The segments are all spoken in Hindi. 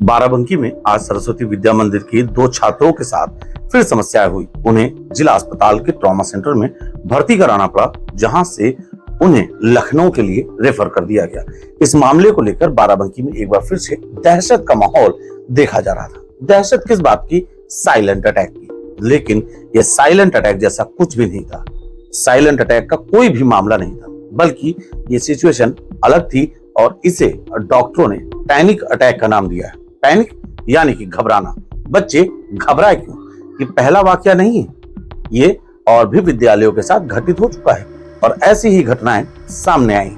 बाराबंकी में आज सरस्वती विद्या मंदिर के दो छात्रों के साथ फिर समस्याएं हुई। उन्हें जिला अस्पताल के ट्रॉमा सेंटर में भर्ती कराना पड़ा, जहां से उन्हें लखनऊ के लिए रेफर कर दिया गया। इस मामले को लेकर बाराबंकी में एक बार फिर से दहशत का माहौल देखा जा रहा था। दहशत किस बात की? साइलेंट अटैक की। लेकिन यह साइलेंट अटैक जैसा कुछ भी नहीं था। साइलेंट अटैक का कोई भी मामला नहीं था, बल्कि ये सिचुएशन अलग थी और इसे डॉक्टरों ने पैनिक अटैक का नाम दिया है। पैनिक यानी कि घबराना। बच्चे घबराए क्यों? ये पहला वाकया नहीं है, ये और भी विद्यालयों के साथ घटित हो चुका है और ऐसी ही घटनाएं सामने आई।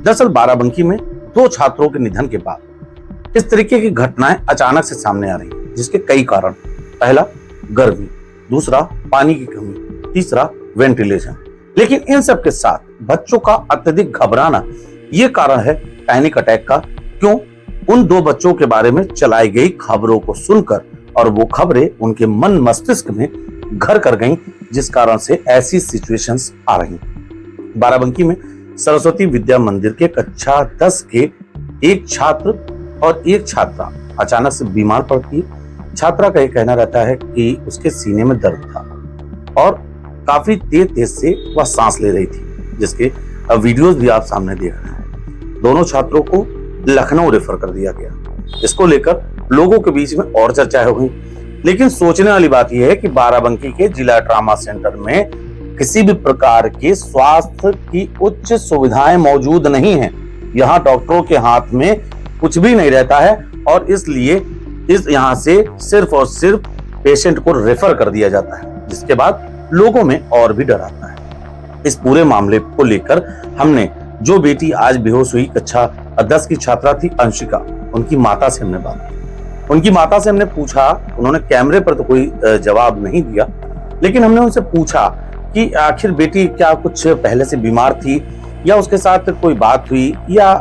दरअसल बाराबंकी में दो छात्रों के निधन के बाद इस तरीके की घटनाएं अचानक से सामने आ रही हैं, जिसके कई कारण। पहला गर्मी, दूसरा पानी की कमी, तीसरा वेंटिलेशन। लेकिन इन सब के साथ बच्चों का अत्यधिक घबराना ये कारण है पैनिक अटैक का। क्यों? उन दो बच्चों के बारे में चलाई गई खबरों को सुनकर, और वो खबरें उनके मन मस्तिष्क में घर कर गईं, जिस कारण से ऐसी सिचुएशंस आ रही। बाराबंकी में सरस्वती विद्या मंदिर के कक्षा 10 के एक छात्र और एक छात्रा अचानक से बीमार पड़ती है। छात्रा का यह कहना रहता है कि उसके सीने में दर्द था और काफी तेज से वह सांस ले रही थी, जिसके वीडियोस भी आप सामने देख रहे हैं। दोनों छात्रों को लखनऊ रेफर कर दिया गया। इसको लेकर लोगों के बीच में और चर्चा हो गई। लेकिन सोचने वाली बात यह है कि बाराबंकी के जिला ट्रॉमा सेंटर में किसी भी प्रकार के स्वास्थ्य की उच्च सुविधाएं मौजूद नहीं है। यहाँ डॉक्टरों के हाथ में कुछ भी नहीं रहता है और इसलिए यहाँ से सिर्फ और सिर्फ पेशेंट को रेफर कर दिया जाता है, जिसके बाद लोगों में और भी डर आता है। इस पूरे मामले को लेकर हमने जो बेटी आज बेहोश हुई कक्षा 10 की छात्रा थी अंशिका, उनकी माता से हमने बात की। उनकी माता से हमने पूछा, उन्होंने कैमरे पर तो कोई जवाब नहीं दिया, लेकिन हमने उनसे पूछा कि आखिर बेटी क्या कुछ पहले से बीमार थी या उसके साथ कोई बात हुई या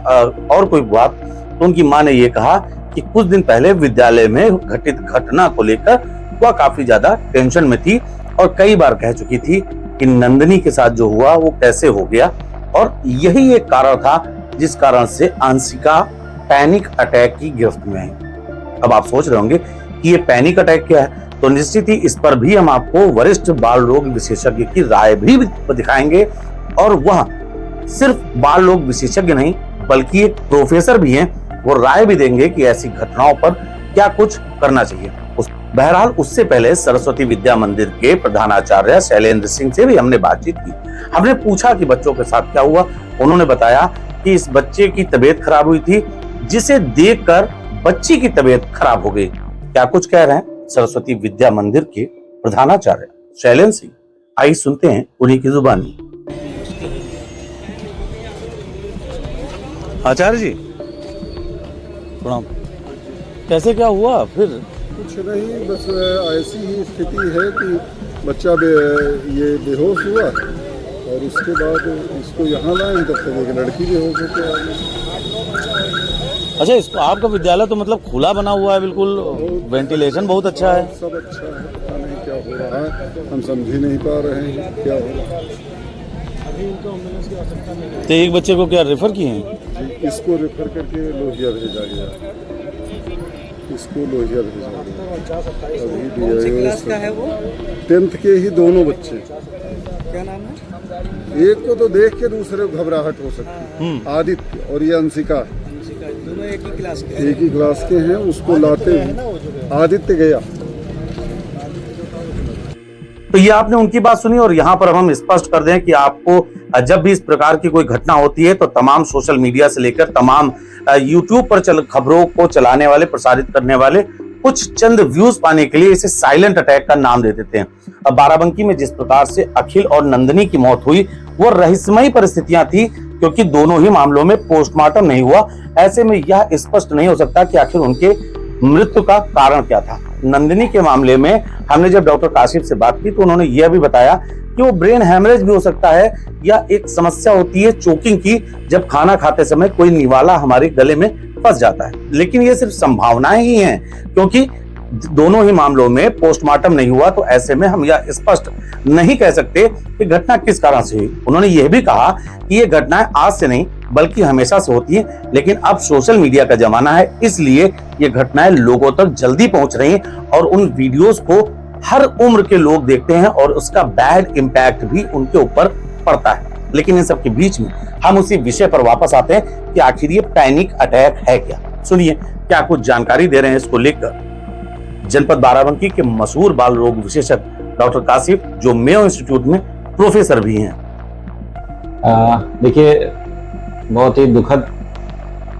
और कोई बात। तो उनकी मां ने ये कहा कि कुछ दिन पहले विद्यालय में घटित घटना को लेकर वह काफी ज्यादा टेंशन में थी और कई बार कह चुकी थी कि नंदिनी के साथ जो हुआ वो कैसे हो गया, और यही एक कारण था जिस कारण से अंशिका पैनिक अटैक की गिरफ्त में आई। अब आप सोच रहे होंगे कि ये पैनिक अटैक क्या है, तो निश्चित ही इस पर भी हम आपको वरिष्ठ बाल रोग विशेषज्ञ की राय भी दिखाएंगे। और वह सिर्फ बाल रोग विशेषज्ञ नहीं बल्कि एक प्रोफेसर भी हैं, वो राय भी देंगे कि ऐसी घटनाओं पर क्या कुछ करना चाहिए। बहरहाल उससे पहले सरस्वती विद्या मंदिर के प्रधानाचार्य शैलेंद्र सिंह से भी हमने बातचीत की। हमने पूछा कि बच्चों के साथ क्या हुआ। उन्होंने बताया कि इस बच्चे की तबीयत खराब हुई थी, जिसे देखकर बच्ची की तबीयत खराब हो गई। क्या कुछ कह रहे हैं सरस्वती विद्या मंदिर के प्रधानाचार्य शैलेंद्र सिंह। आइए सुनते हैं उन्हीं की जुबानी। आचार्य जी प्रणाम। कैसे क्या हुआ फिर? कुछ नहीं, बस ऐसी ही स्थिति है कि बच्चा ये बेहोश हुआ और उसके बाद इसको यहाँ लाए, तब तक एक लड़की बेहोश होकर आ गई। अच्छा, इसको आपका विद्यालय तो मतलब खुला बना हुआ है, बिल्कुल वेंटिलेशन बहुत अच्छा है, सब अच्छा है। पता नहीं क्या हो रहा है, हम समझ ही नहीं पा रहे हैं क्या हो रहा है। तो एक बच्चे को क्या रेफर किए हैं? इसको रेफर करके लोहिया भेजा गया। इसको लोहिया भेजा गया। कौन सी क्लास का है वो? 10th के ही दोनों बच्चे। क्या नाम है? एक को तो देख के दूसरे घबराहट हो सकती है, आदित्य, और ये अंशिका। दोनों एक ही क्लास के? एक ही क्लास के हैं। उसको लाते हुए आदित्य गया। तो ये आपने उनकी बात सुनी, और यहाँ पर हम स्पष्ट कर दें कि आपको जब भी इस प्रकार की कोई घटना होती है तो तमाम सोशल मीडिया से लेकर तमाम यूट्यूब पर खबरों को चलाने वाले, प्रसारित करने वाले कुछ चंद व्यूज पाने के लिए इसे साइलेंट अटैक का नाम दे देते हैं। अब बाराबंकी में जिस प्रकार से अखिल और नंदिनी की मौत हुई वो रहस्यमयी परिस्थितियां थी, क्योंकि दोनों ही मामलों में पोस्टमार्टम नहीं हुआ। ऐसे में यह स्पष्ट नहीं हो सकता कि आखिर उनके मृत्यु का कारण क्या था। नंदिनी के मामले में हमने जब डॉक्टर काशिफ से बात की तो उन्होंने यह भी बताया कि वो ब्रेन हेमरेज भी हो सकता है, या एक समस्या होती है चोकिंग की, जब खाना खाते समय कोई निवाला हमारे गले में फंस जाता है। लेकिन ये सिर्फ संभावनाएं ही हैं, क्योंकि दोनों ही मामलों में पोस्टमार्टम नहीं हुआ। तो ऐसे में हम यह स्पष्ट नहीं कह सकते कि घटना किस कारण से हुई। उन्होंने यह भी कहा कि ये घटनाएं आज से नहीं बल्कि हमेशा से होती है, लेकिन अब सोशल मीडिया का जमाना है, इसलिए ये घटनाएं लोगों तक जल्दी पहुंच रही हैं और उन वीडियोस को हर उम्र के लोग देखते हैं और उसका बैड इम्पैक्ट भी उनके ऊपर पड़ता है। लेकिन इन सब के बीच में हम उसी विषय पर वापस आते हैं कि आखिर ये पैनिक अटैक है क्या। सुनिए क्या कुछ जानकारी दे रहे हैं इसको लेकर जनपद बाराबंकी के मशहूर बाल रोग विशेषज्ञ डॉक्टर काशिफ, जो मेयो इंस्टीट्यूट में प्रोफेसर भी हैं। देखिए, बहुत ही दुखद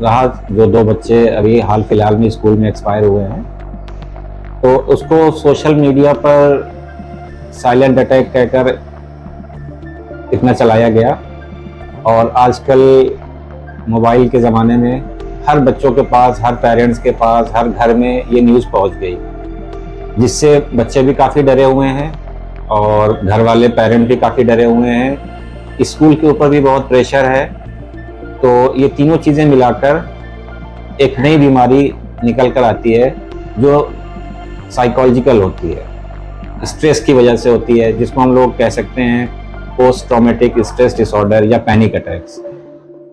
रहा जो 2 बच्चे अभी हाल फिलहाल में स्कूल में एक्सपायर हुए हैं। तो उसको सोशल मीडिया पर साइलेंट अटैक कहकर इतना चलाया गया और आजकल मोबाइल के ज़माने में हर बच्चों के पास, हर पेरेंट्स के पास, हर घर में ये न्यूज़ पहुंच गई, जिससे बच्चे भी काफ़ी डरे हुए हैं और घर वाले पेरेंट भी काफ़ी डरे हुए हैं। स्कूल के ऊपर भी बहुत प्रेशर है। तो ये तीनों चीज़ें मिलाकर एक नई बीमारी निकल कर आती है जो साइकोलॉजिकल होती है, स्ट्रेस की वजह से होती है, जिसको हम लोग कह सकते हैं पोस्ट ट्रॉमेटिक स्ट्रेस डिसऑर्डर या पैनिक अटैक्स।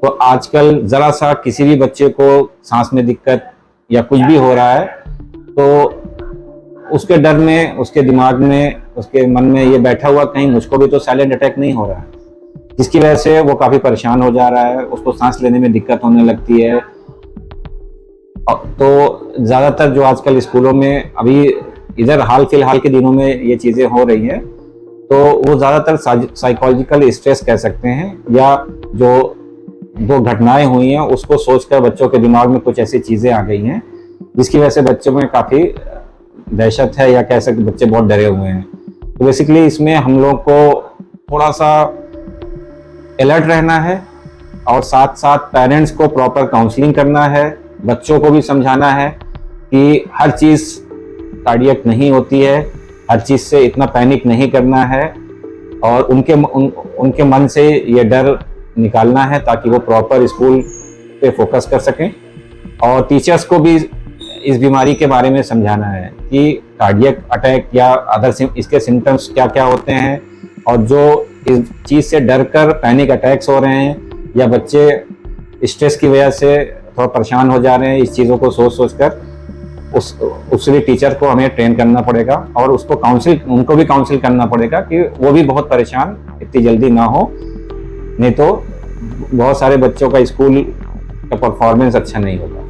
तो आजकल ज़रा सा किसी भी बच्चे को सांस में दिक्कत या कुछ भी हो रहा है तो उसके डर में, उसके दिमाग में, उसके मन में ये बैठा हुआ कहीं मुझको भी तो साइलेंट अटैक नहीं हो रहा है, जिसकी वजह से वो काफ़ी परेशान हो जा रहा है, उसको सांस लेने में दिक्कत होने लगती है। तो ज़्यादातर जो आजकल स्कूलों में अभी इधर हाल फिलहाल के दिनों में ये चीज़ें हो रही हैं, तो वो ज़्यादातर साइकोलॉजिकल स्ट्रेस कह सकते हैं, या जो वो घटनाएं हुई हैं उसको सोचकर बच्चों के दिमाग में कुछ ऐसी चीज़ें आ गई हैं जिसकी वजह से बच्चों में काफ़ी दहशत है, या कह सकते बच्चे बहुत डरे हुए हैं। तो बेसिकली इसमें हम लोग को थोड़ा सा अलर्ट रहना है और साथ साथ पेरेंट्स को प्रॉपर काउंसलिंग करना है, बच्चों को भी समझाना है कि हर चीज़ कार्डियक नहीं होती है, हर चीज़ से इतना पैनिक नहीं करना है और उनके मन से ये डर निकालना है ताकि वो प्रॉपर स्कूल पे फोकस कर सकें। और टीचर्स को भी इस बीमारी के बारे में समझाना है कि कार्डियक अटैक या अदर इसके सिम्टम्स क्या क्या होते हैं, और जो इस चीज़ से डर कर पैनिक अटैक्स हो रहे हैं या बच्चे स्ट्रेस की वजह से थोड़ा परेशान हो जा रहे हैं, इस चीज़ों को सोच कर उसके लिए टीचर को हमें ट्रेन करना पड़ेगा और उनको भी काउंसिल करना पड़ेगा कि वो भी बहुत परेशान इतनी जल्दी ना हो, नहीं तो बहुत सारे बच्चों का स्कूल का परफॉर्मेंस अच्छा नहीं होगा।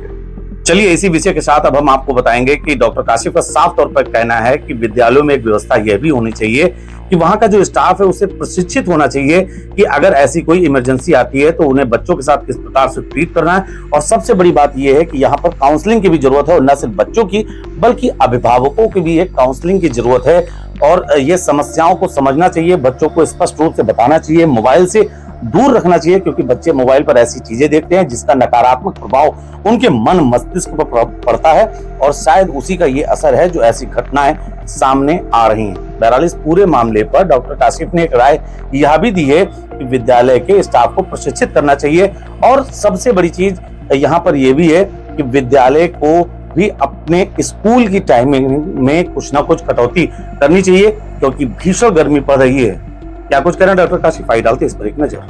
चलिए इसी विषय के साथ अब हम आपको बताएंगे कि डॉक्टर काशिफ का साफ तौर पर कहना है कि विद्यालयों में एक व्यवस्था यह भी होनी चाहिए कि वहां का जो स्टाफ है उसे प्रशिक्षित होना चाहिए कि अगर ऐसी कोई इमरजेंसी आती है तो उन्हें बच्चों के साथ किस प्रकार से ट्रीट करना है। और सबसे बड़ी बात यह है कि यहाँ पर काउंसलिंग की भी जरूरत है, और न सिर्फ बच्चों की बल्कि अभिभावकों की भी एक काउंसलिंग की जरूरत है। और ये समस्याओं को समझना चाहिए, बच्चों को स्पष्ट रूप से बताना चाहिए, मोबाइल से दूर रखना चाहिए, क्योंकि बच्चे मोबाइल पर ऐसी चीजें देखते हैं जिसका नकारात्मक प्रभाव उनके मन मस्तिष्क पर पड़ता है और शायद उसी का ये असर है जो ऐसी घटनाएं सामने आ रही हैं। बहरहाल इस पूरे मामले पर डॉक्टर काशिफ ने एक राय यह भी दी है कि विद्यालय के स्टाफ को प्रशिक्षित करना चाहिए, और सबसे बड़ी चीज यहाँ पर यह भी है कि विद्यालय को भी अपने स्कूल की टाइमिंग में कुछ ना कुछ कटौती करनी चाहिए, क्योंकि भीषण गर्मी पड़ रही है। क्या कुछ कह रहे हैं डॉक्टर काशिफ, आई डालते इस पर एक नजर।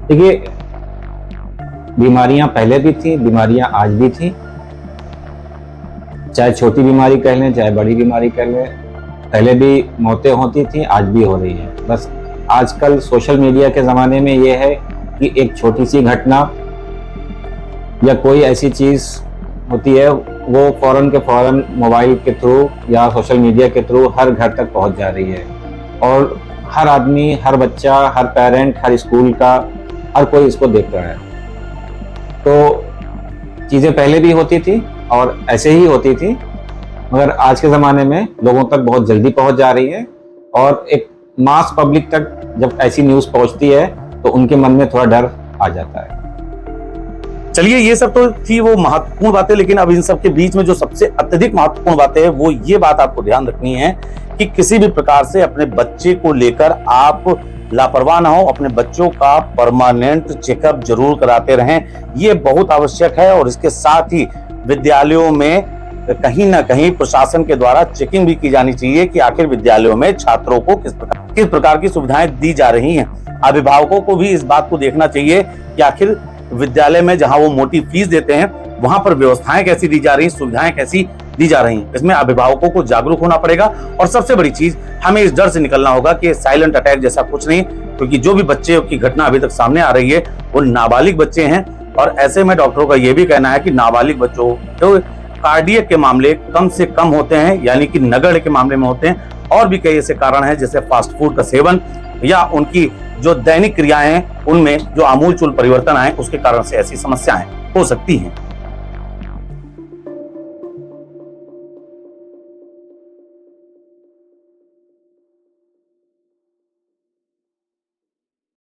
देखिए, बीमारियां पहले भी थी, बीमारियां आज भी थी, चाहे छोटी बीमारी कह लें चाहे बड़ी बीमारी कह लें, पहले भी मौतें होती थी, आज भी हो रही है। बस आजकल सोशल मीडिया के ज़माने में ये है कि एक छोटी सी घटना या कोई ऐसी चीज़ होती है वो फौरन के फौरन मोबाइल के थ्रू या सोशल मीडिया के थ्रू हर घर तक पहुंच जा रही है, और हर आदमी, हर बच्चा, हर पेरेंट, हर स्कूल का हर कोई इसको देख रहा है। तो चीज़ें पहले भी होती थी और ऐसे ही होती थी, मगर आज के ज़माने में लोगों तक बहुत जल्दी पहुंच जा रही है, और एक मास पब्लिक तक जब ऐसी न्यूज़ पहुंचती है तो उनके मन में थोड़ा डर आ जाता है। चलिए ये सब तो थी वो महत्वपूर्ण बातें, लेकिन अब इन सब के बीच में जो सबसे अत्यधिक महत्वपूर्ण बातें है वो ये बात आपको ध्यान रखनी है कि किसी भी प्रकार से अपने बच्चे को लेकर आप लापरवाह ना हो, अपने बच्चों का परमानेंट चेकअप जरूर कराते रहें, ये बहुत आवश्यक है। और इसके साथ ही विद्यालयों में कहीं ना कहीं प्रशासन के द्वारा चेकिंग भी की जानी चाहिए कि आखिर विद्यालयों में छात्रों को किस प्रकार की सुविधाएं दी जा रही हैं। अभिभावकों को भी इस बात को देखना चाहिए कि आखिर विद्यालय में जहां वो मोटी फीस देते हैं वहां पर व्यवस्थाएं कैसी दी जा रही, सुविधाएं कैसी दी जा रही हैं। इसमें अभिभावकों को जागरूक होना पड़ेगा और सबसे बड़ी चीज हमें इस डर से निकलना होगा कि साइलेंट अटैक जैसा कुछ नहीं, क्योंकि जो भी बच्चे की घटना अभी तक सामने आ रही है वो नाबालिग बच्चे हैं और ऐसे में डॉक्टरों का यह भी कहना है कि नाबालिग बच्चों तो कार्डियक के मामले कम से कम होते हैं, यानी कि नगण्य के मामले में होते हैं। और भी कई ऐसे कारण हैं जैसे फास्ट फूड का सेवन या उनकी जो दैनिक क्रियाएं हैं उनमें जो आमूलचूल परिवर्तन आए उसके कारण से ऐसी समस्याएं हो सकती हैं।